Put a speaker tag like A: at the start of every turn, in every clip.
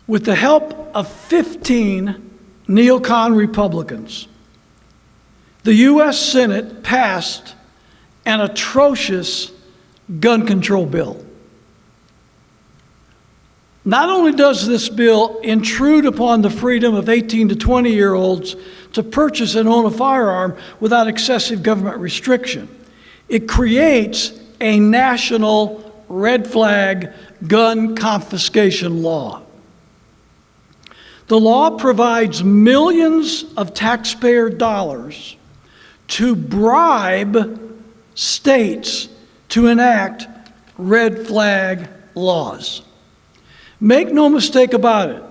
A: with the help of 15 neocon Republicans, the U.S. Senate passed an atrocious gun control bill. Not only does this bill intrude upon the freedom of 18 to 20-year-olds to purchase and own a firearm without excessive government restriction, it creates a national red flag gun confiscation law. The law provides millions of taxpayer dollars to bribe states to enact red flag laws. Make no mistake about it,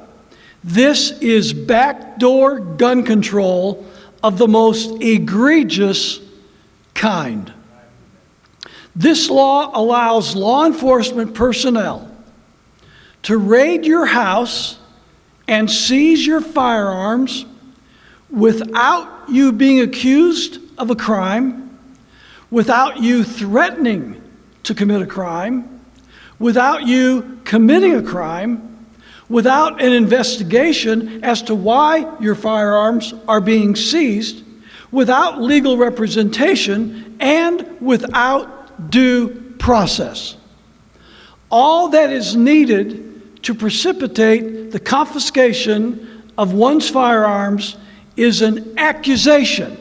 A: this is backdoor gun control of the most egregious kind. This law allows law enforcement personnel to raid your house and seize your firearms without you being accused of a crime, without you threatening to commit a crime, without you committing a crime, without an investigation as to why your firearms are being seized, without legal representation, and without due process. All that is needed to precipitate the confiscation of one's firearms is an accusation,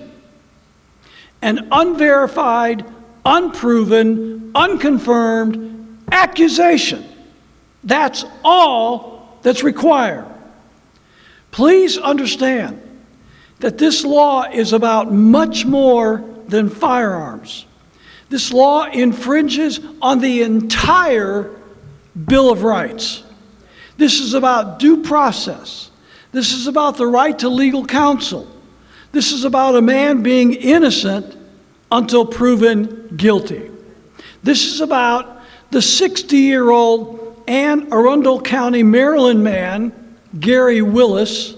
A: an unverified, unproven, unconfirmed accusation. That's all that's required. Please understand that this law is about much more than firearms. This law infringes on the entire Bill of Rights. This is about due process. This is about the right to legal counsel. This is about a man being innocent until proven guilty. This is about the 60-year-old Anne Arundel County, Maryland man, Gary Willis,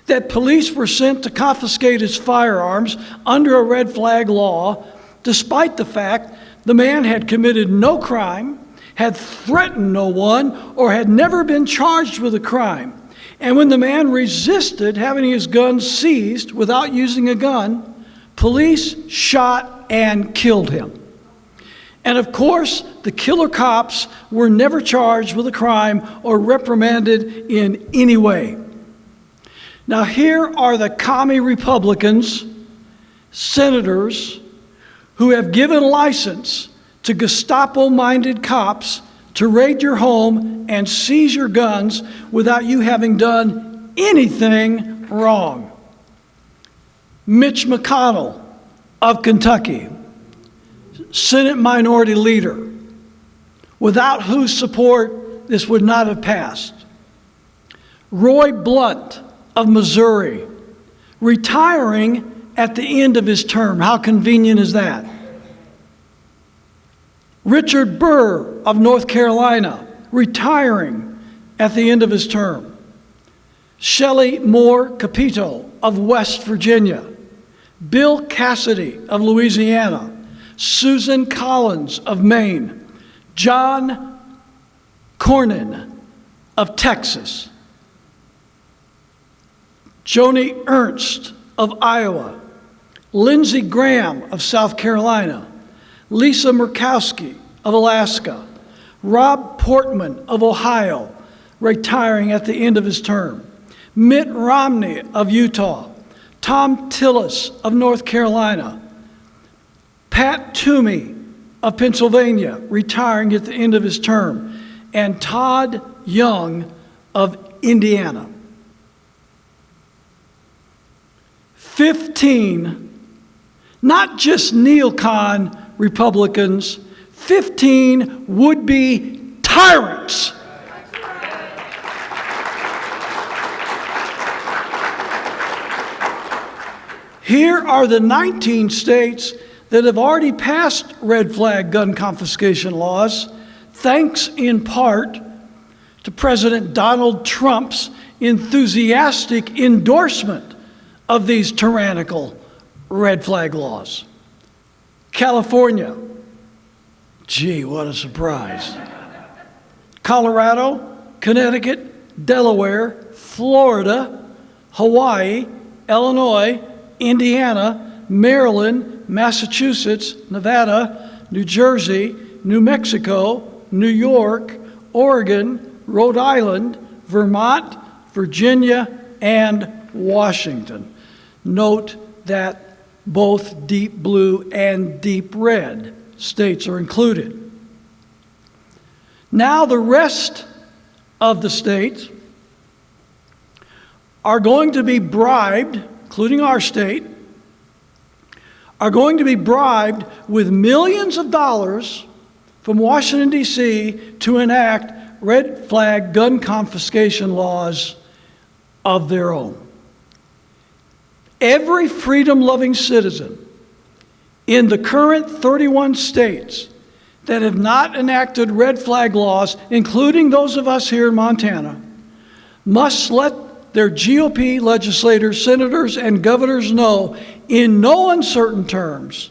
A: that police were sent to confiscate his firearms under a red flag law, despite the fact the man had committed no crime, had threatened no one, or had never been charged with a crime. And when the man resisted having his gun seized without using a gun, police shot and killed him. And of course, the killer cops were never charged with a crime or reprimanded in any way. Now here are the commie Republicans, senators, who have given license to Gestapo-minded cops to raid your home and seize your guns without you having done anything wrong. Mitch McConnell of Kentucky, Senate Minority Leader, without whose support this would not have passed. Roy Blunt of Missouri, retiring at the end of his term. How convenient is that? Richard Burr of North Carolina, retiring at the end of his term. Shelley Moore Capito of West Virginia. Bill Cassidy of Louisiana. Susan Collins of Maine, John Cornyn of Texas, Joni Ernst of Iowa, Lindsey Graham of South Carolina, Lisa Murkowski of Alaska, Rob Portman of Ohio, retiring at the end of his term, Mitt Romney of Utah, Tom Tillis of North Carolina, Pat Toomey of Pennsylvania, retiring at the end of his term, and Todd Young of Indiana. 15, not just neocon Republicans, 15 would-be tyrants. Here are the 19 states that have already passed red flag gun confiscation laws, thanks in part to President Donald Trump's enthusiastic endorsement of these tyrannical red flag laws. California, gee, what a surprise. Colorado, Connecticut, Delaware, Florida, Hawaii, Illinois, Indiana, Maryland, Massachusetts, Nevada, New Jersey, New Mexico, New York, Oregon, Rhode Island, Vermont, Virginia, and Washington. Note that both deep blue and deep red states are included. Now the rest of the states are going to be bribed, including our state, are going to be bribed with millions of dollars from Washington, D.C. to enact red flag gun confiscation laws of their own. Every freedom-loving citizen in the current 31 states that have not enacted red flag laws, including those of us here in Montana, must let their GOP legislators, senators, and governors know in no uncertain terms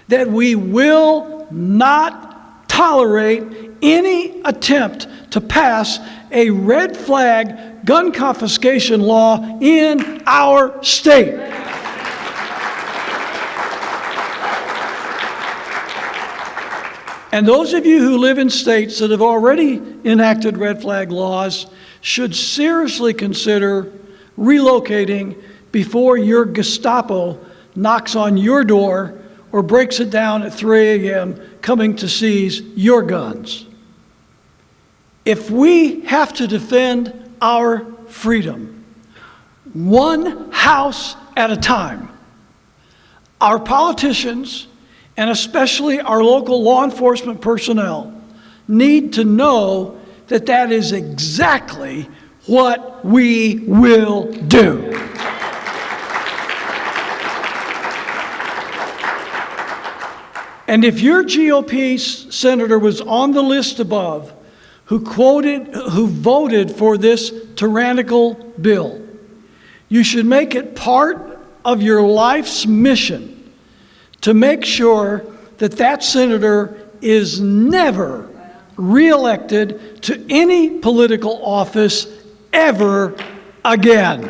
A: that we will not tolerate any attempt to pass a red flag gun confiscation law in our state. And those of you who live in states that have already enacted red flag laws should seriously consider relocating before your Gestapo knocks on your door or breaks it down at 3 a.m. coming to seize your guns. If we have to defend our freedom, one house at a time, our politicians, and especially our local law enforcement personnel, need to know that that is exactly what we will do. And if your GOP senator was on the list above who voted for this tyrannical bill, you should make it part of your life's mission to make sure that that senator is never reelected to any political office ever again.